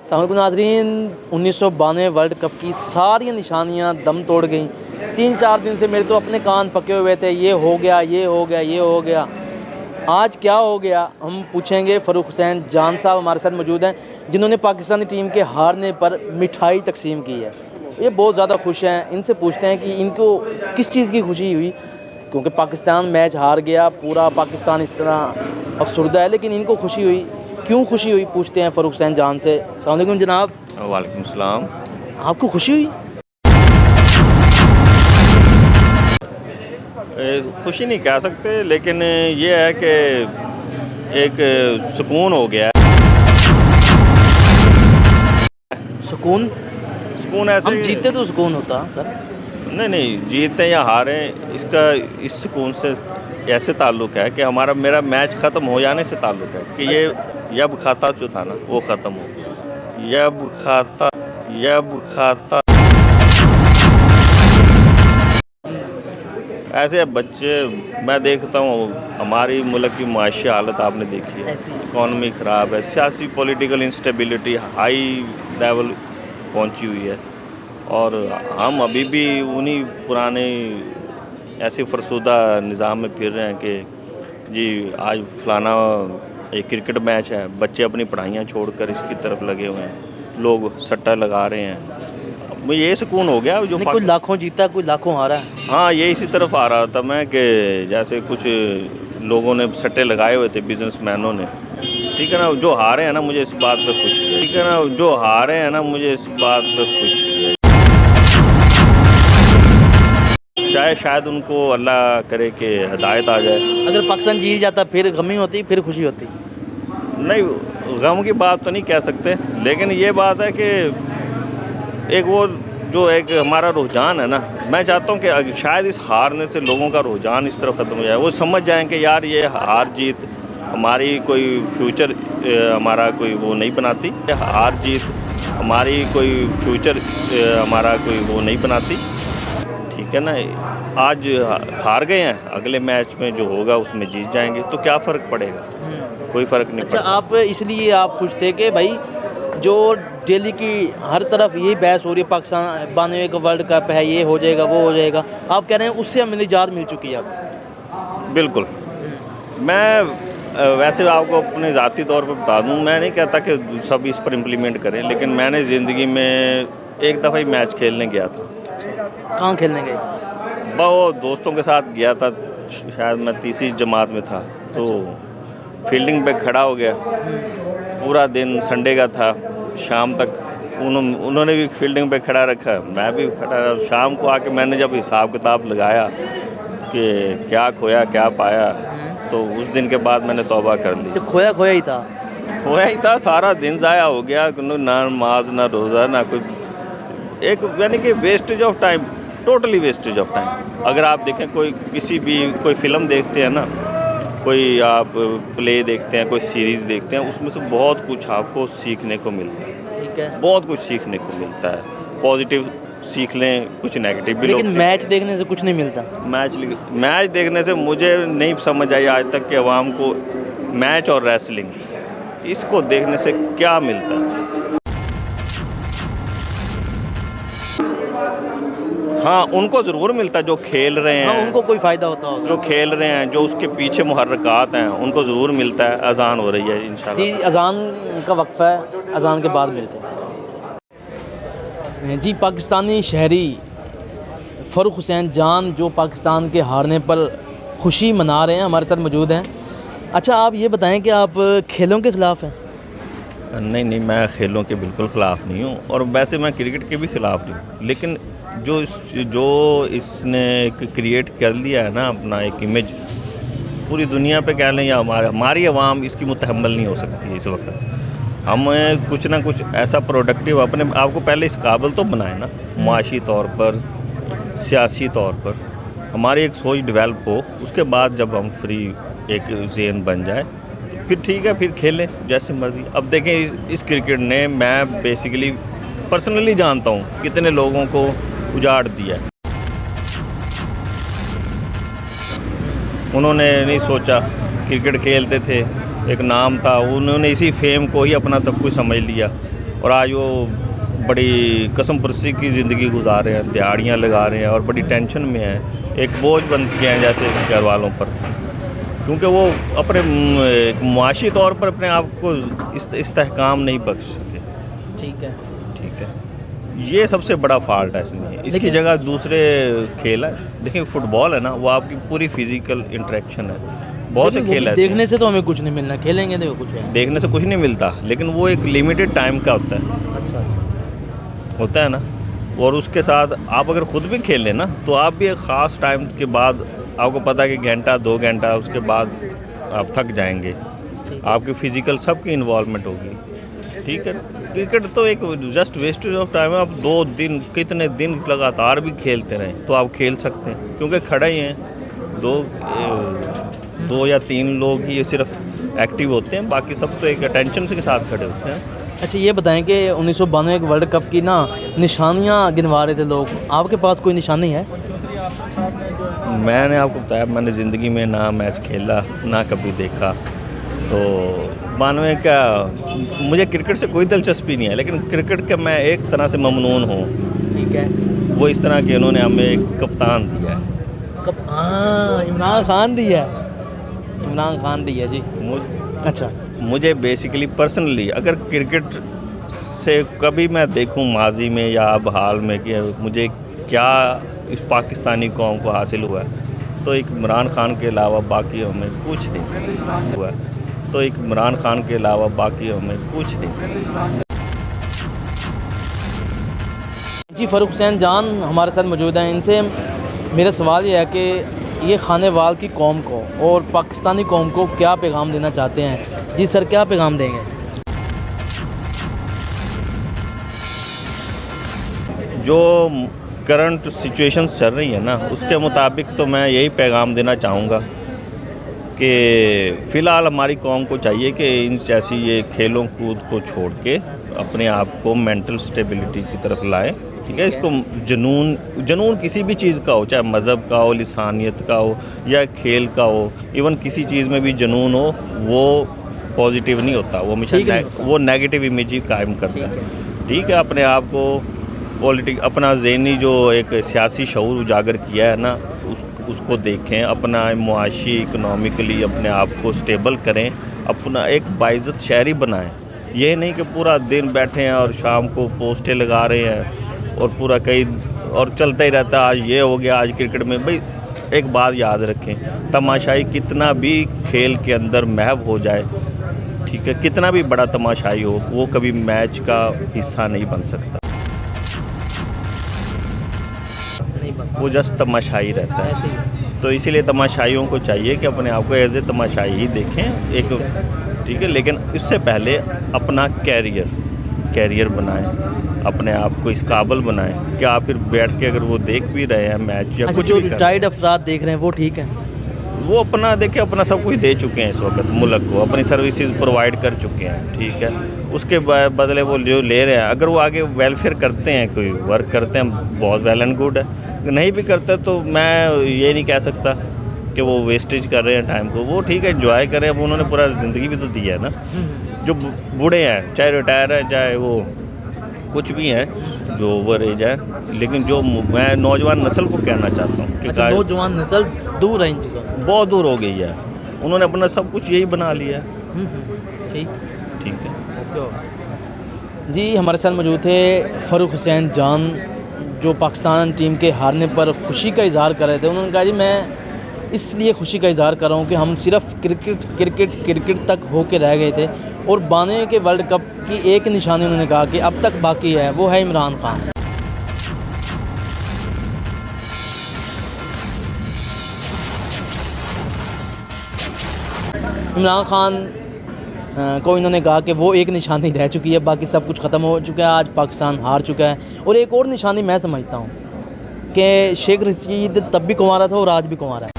अस्सलामुअलैकुम नाज़रीन, 1992 world cup की सारी निशानियां दम तोड़ गईं। 3-4 दिन से मेरे तो अपने कान पके हुए थे, ये हो गया, ये हो गया, ये हो गया। आज क्या हो गया हम पूछेंगे। फ़ारूक हुसैन जान साहब हमारे साथ मौजूद हैं, जिन्होंने पाकिस्तानी टीम के हारने पर मिठाई तकसीम की है। ये बहुत ज़्यादा खुश हैं। इनसे पूछते हैं कि इनको किस चीज़ की खुशी हुई, क्योंकि पाकिस्तान मैच हार गया, पूरा पाकिस्तान इस तरह अफसरदा है, लेकिन इनको खुशी हुई। क्यों खुशी हुई पूछते हैं फ़ारूक हुसैन जान से। अस्सलाम वालेकुम जनाब। वालेकुम सलाम। आपको खुशी हुई? खुशी नहीं कह सकते, लेकिन ये है कि एक सुकून हो गया है। सुकून? सुकून ऐसे हम जीते तो सुकून होता सर। नहीं, जीते या हारे, इसका इस सुकून से ऐसे ताल्लुक़ है कि मेरा मैच ख़त्म हो जाने से ताल्लुक़ है कि ये यब खाता जो था ना वो ख़त्म हो गया। यब खाता ऐसे बच्चे मैं देखता हूँ। हमारी मुल्क की माशी हालत आपने देखी है, इकॉनमी ख़राब है, सियासी पॉलिटिकल इंस्टेबिलिटी हाई लेवल पहुँची हुई है, और हम अभी भी उन्हीं पुराने ऐसे फरसुदा निज़ाम में फिर रहे हैं कि जी आज फ़लाना एक क्रिकेट मैच है, बच्चे अपनी पढ़ाइयाँ छोड़कर इसकी तरफ लगे हुए हैं, लोग सट्टा लगा रहे हैं। मुझे ये सुकून हो गया जो कोई लाखों जीता, कोई लाखों हारा है। हाँ, ये इसी तरफ आ रहा था मैं कि जैसे कुछ लोगों ने सट्टे लगाए हुए थे, बिजनेसमैनों ने, ठीक है ना, जो हारे हैं ना मुझे इस बात पे खुशी है, ठीक है ना, जो हारे हैं ना मुझे इस बात पे खुशी है। चाहे शायद उनको अल्लाह करे कि हिदायत आ जाए। अगर पाकिस्तान जीत जाता फिर गमी होती, फिर खुशी होती? नहीं, गम की बात तो नहीं कह सकते, लेकिन ये बात है कि एक वो जो एक हमारा रुझान है ना, मैं चाहता हूँ कि शायद इस हारने से लोगों का रुझान इस तरफ ख़त्म हो जाए। वो समझ जाएं कि यार ये हार जीत हमारी कोई फ्यूचर हमारा कोई वो नहीं बनाती, हार जीत हमारी कोई फ्यूचर हमारा कोई वो नहीं बनाती, ठीक है ना। आज हार गए हैं, अगले मैच में जो होगा उसमें जीत जाएंगे, तो क्या फ़र्क पड़ेगा? कोई फ़र्क नहीं अच्छा, पड़ता। आप इसलिए आप खुश थे कि भाई जो डेली की हर तरफ यही बहस हो रही है, पाकिस्तान 92 का वर्ल्ड कप है, ये हो जाएगा, वो हो जाएगा, आप कह रहे हैं उससे हमें निजात मिल चुकी है अब? बिल्कुल। मैं वैसे आपको अपने ज़ाती तौर पर बता दूँ, मैं नहीं कहता कि सब इस पर इम्प्लीमेंट करें, लेकिन मैंने ज़िंदगी में एक दफ़ा ही मैच खेलने गया था। कहाँ खेलने गए? वो दोस्तों के साथ गया था, शायद मैं तीसरी जमात में था, तो फील्डिंग पे खड़ा हो गया। पूरा दिन संडे का था, शाम तक उन्होंने भी फील्डिंग पे खड़ा रखा, मैं भी खड़ा रहा। शाम को आके मैंने जब हिसाब किताब लगाया कि क्या खोया क्या पाया, तो उस दिन के बाद मैंने तौबा कर ली। तो खोया खोया ही था। खोया ही था, सारा दिन ज़ाया हो गया, ना नमाज ना रोज़ा ना कोई, एक यानी कि wastage of time, totally wastage of time. अगर आप देखें कोई फ़िल्म देखते हैं ना, कोई आप प्ले देखते हैं, कोई सीरीज़ देखते हैं, उसमें से बहुत कुछ आपको सीखने को मिलता है। ठीक है, बहुत कुछ सीखने को मिलता है, पॉजिटिव सीख लें, कुछ नेगेटिव भी। लेकिन मैच देखने से कुछ नहीं मिलता। मैच देखने से मुझे नहीं समझ आई आज तक कि अवाम को मैच और रेसलिंग इसको देखने से क्या मिलता है। हाँ, उनको ज़रूर मिलता है जो खेल रहे हैं। हाँ, उनको कोई फ़ायदा होता होगा। जो खेल रहे हैं, जो उसके पीछे मुहर्रकात हैं, उनको ज़रूर मिलता है। अज़ान हो रही है इंशाल्लाह। जी, अज़ान का वक्फ़ा है, अज़ान के बाद मिलते हैं। जी, पाकिस्तानी शहरी फ़ारूक हुसैन जान जो पाकिस्तान के हारने पर खुशी मना रहे हैं, हमारे साथ मौजूद हैं। अच्छा, आप ये बताएं कि आप खेलों के ख़िलाफ़ हैं? नहीं, मैं खेलों के बिल्कुल ख़िलाफ़ नहीं हूँ, और वैसे मैं क्रिकेट के भी ख़िलाफ़ नहीं हूँ, लेकिन जो इसने एक क्रिएट कर लिया है ना अपना एक इमेज, पूरी दुनिया पे कह लें या हमारी आवाम इसकी मुतहम्मल नहीं हो सकती है इस वक्त। हमें कुछ ना कुछ ऐसा प्रोडक्टिव अपने आप को पहले इस काबिल तो बनाए ना, माशी तौर पर, सियासी तौर पर हमारी एक सोच डेवलप हो, उसके बाद जब हम फ्री एक ज़हन बन जाए तो फिर ठीक है, फिर खेलें जैसे मर्ज़ी। अब देखें इस क्रिकेट ने, मैं बेसिकली पर्सनली जानता हूँ कितने लोगों को उजाड़ दिया। उन्होंने नहीं सोचा, क्रिकेट खेलते थे, एक नाम था, उन्होंने इसी फेम को ही अपना सब कुछ समझ लिया, और आज वो बड़ी कसम परसी की ज़िंदगी गुजार रहे हैं, दिहाड़ियाँ लगा रहे हैं और बड़ी टेंशन में हैं, एक बोझ बन गए हैं जैसे घर वालों पर, क्योंकि वो अपने मुआशी तौर पर अपने आप को इस्तेहकाम नहीं बख्श सके। ठीक है। ठीक है, ये सबसे बड़ा फॉल्ट है इसमें। इसकी जगह दूसरे खेल है, देखिए फुटबॉल है ना, वो आपकी पूरी फिजिकल इंटरेक्शन है, बहुत से खेल है। देखने से तो हमें कुछ नहीं मिलना, खेलेंगे तो कुछ है। देखने से कुछ नहीं मिलता, लेकिन वो एक लिमिटेड टाइम का होता है। अच्छा होता है ना, और उसके साथ आप अगर खुद भी खेल लें ना, तो आप भी एक ख़ास टाइम के बाद आपको पता है कि घंटा 2 घंटा उसके बाद आप थक जाएंगे, आपकी फ़िज़िकल सबकी इन्वॉल्वमेंट होगी। ठीक है, क्रिकेट तो एक जस्ट वेस्टेज ऑफ टाइम है। आप 2 दिन कितने दिन लगातार भी खेलते रहें तो आप खेल सकते हैं, क्योंकि खड़े ही हैं, दो या 3 लोग ही सिर्फ एक्टिव होते हैं, बाकी सब तो एक अटेंशन के साथ खड़े होते हैं। अच्छा, ये बताएं कि 1992 के वर्ल्ड कप की ना निशानियां गिनवा रहे थे लोग, आपके पास कोई निशानी है? मैंने आपको बताया, मैंने ज़िंदगी में ना मैच खेला ना कभी देखा, तो 92 का मुझे क्रिकेट से कोई दिलचस्पी नहीं है, लेकिन क्रिकेट का मैं एक तरह से ममनून हूँ। ठीक है, वो इस तरह के उन्होंने हमें एक कप्तान दिया है। इमरान खान दिया है, इमरान खान दिया जी। अच्छा, मुझे बेसिकली पर्सनली अगर क्रिकेट से कभी मैं देखूं माजी में या अब हाल में कि मुझे क्या इस पाकिस्तानी कौम को हासिल हुआ है, तो एक इमरान खान के अलावा बाकी हमें कुछ नहीं हुआ है, तो एक इमरान खान के अलावा बाकी हमें कुछ नहीं। जी, फ़ारूक हुसैन जान हमारे साथ मौजूद हैं। इनसे मेरा सवाल ये है कि ये खानेवाल की कौम को और पाकिस्तानी कौम को क्या पैगाम देना चाहते हैं? जी सर, क्या पैगाम देंगे? जो करंट सिचुएशंस चल रही है ना, उसके मुताबिक तो मैं यही पैगाम देना चाहूँगा कि फ़िलहाल हमारी कौम को चाहिए कि इन जैसी ये खेलों कूद को छोड़ के अपने आप को मेंटल स्टेबिलिटी की तरफ लाएं। ठीक है, इसको जुनून किसी भी चीज़ का हो, चाहे मज़हब का हो, लिसानियत का हो या खेल का हो, इवन किसी चीज़ में भी जुनून हो, वो पॉजिटिव नहीं होता, वो हमेशा वो नेगेटिव इमेज ही कायम करता है। ठीक है, अपने आप को अपना ज़हनी जो एक सियासी शऊर उजागर किया है ना, उसको देखें, अपना मुआशी इकनॉमिकली अपने आप को स्टेबल करें, अपना एक बाइज़्ज़त शहरी बनाएं। ये नहीं कि पूरा दिन बैठे हैं और शाम को पोस्टें लगा रहे हैं और पूरा कई और चलता ही रहता है, आज ये हो गया, आज क्रिकेट में। भाई एक बात याद रखें, तमाशाई कितना भी खेल के अंदर महव हो जाए, ठीक है, कितना भी बड़ा तमाशाई हो, वो कभी मैच का हिस्सा नहीं बन सकता, वो जस्ट तमाशाई रहता है। तो इसीलिए तमाशाइयों को चाहिए कि अपने आप को एज ए तमाशाई ही देखें एक, ठीक है, लेकिन इससे पहले अपना कैरियर बनाएं, अपने आप को इस काबिल बनाएं कि आप फिर बैठ के अगर वो देख भी रहे हैं मैच या कुछ जो भी रिटायर्ड अफराद देख रहे हैं वो ठीक है, वो अपना देखिए, अपना सब कुछ दे चुके हैं इस वक्त मुल्क को, अपनी सर्विसेज प्रोवाइड कर चुके हैं। ठीक है, उसके बदले वो जो ले रहे हैं, अगर वो आगे वेलफेयर करते हैं, कोई वर्क करते हैं, बहुत वेल एंड गुड है, नहीं भी करते तो मैं ये नहीं कह सकता कि वो वेस्टेज कर रहे हैं टाइम को, वो ठीक है, एंजॉय करें। अब उन्होंने पूरा ज़िंदगी भी तो दी है ना। जो बूढ़े हैं, चाहे रिटायर हैं, चाहे वो कुछ भी हैं, जो ओवर एज है, लेकिन जो मैं नौजवान नस्ल को कहना चाहता हूँ कि नौजवान नस्ल दूर है इन चीज़ों से, बहुत दूर हो गई है, उन्होंने अपना सब कुछ यही बना लिया है। ठीक है जी, हमारे साथ मौजूद थे फ़ारूक हुसैन जान, जो पाकिस्तान टीम के हारने पर खुशी का इज़हार कर रहे थे। उन्होंने कहा जी मैं इसलिए खुशी का इज़हार कर रहा हूँ कि हम सिर्फ क्रिकेट तक होके रह गए थे, और 92 के वर्ल्ड कप की एक निशानी उन्होंने कहा कि अब तक बाकी है, वो है इमरान खान। इमरान खान को इन्होंने कहा कि वो एक निशानी रह चुकी है, बाकी सब कुछ ख़त्म हो चुका है, आज पाकिस्तान हार चुका है। और एक और निशानी मैं समझता हूँ कि शेख रशीद तब भी कुंवारा था और आज भी कुंवारा है।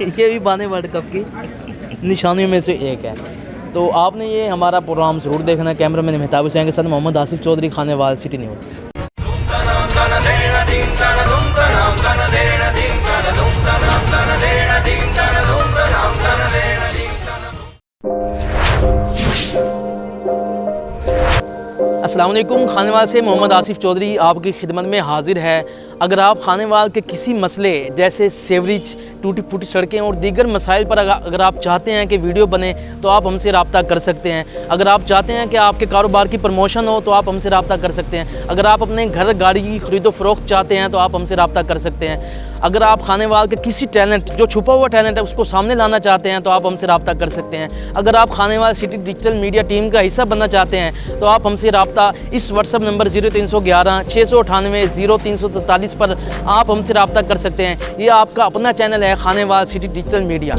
ये भी 92 वर्ल्ड कप की निशानियों में से एक है। तो आपने ये हमारा प्रोग्राम ज़रूर देखना है। कैमरामैन मेहताब हुसैन के साथ Mohammad Asif Chaudhry, Khanewal, city news. Ding अस्सलाम वालेकुम। खानेवाल से मोहम्मद आसिफ चौधरी आपकी खिदमत में हाजिर है। अगर आप खानेवाल के किसी मसले जैसे सेवरेज, टूटी फूटी सड़कें और दीगर मसाइल पर अगर आप चाहते हैं कि वीडियो बने तो आप हमसे रब्ता कर सकते हैं। अगर आप चाहते हैं कि आपके कारोबार की प्रमोशन हो तो आप हमसे रब्ता कर सकते हैं। अगर आप अपने घर गाड़ी की खरीदो फरोख्त चाहते हैं तो आप हमसे रब्ता कर सकते हैं। अगर आप खानेवाल के किसी टैलेंट, जो छुपा हुआ टैलेंट है, उसको सामने लाना चाहते हैं तो आप हमसे रब्ता कर सकते हैं। अगर आप Khanewal city digital media team का हिस्सा बनना चाहते हैं तो आप हमसे रब्ता इस व्हाट्सअप नंबर 0311 698 0343 पर आप हमसे रब्ता कर सकते हैं। ये आपका अपना चैनल है खानेवाल सिटी डिजिटल मीडिया।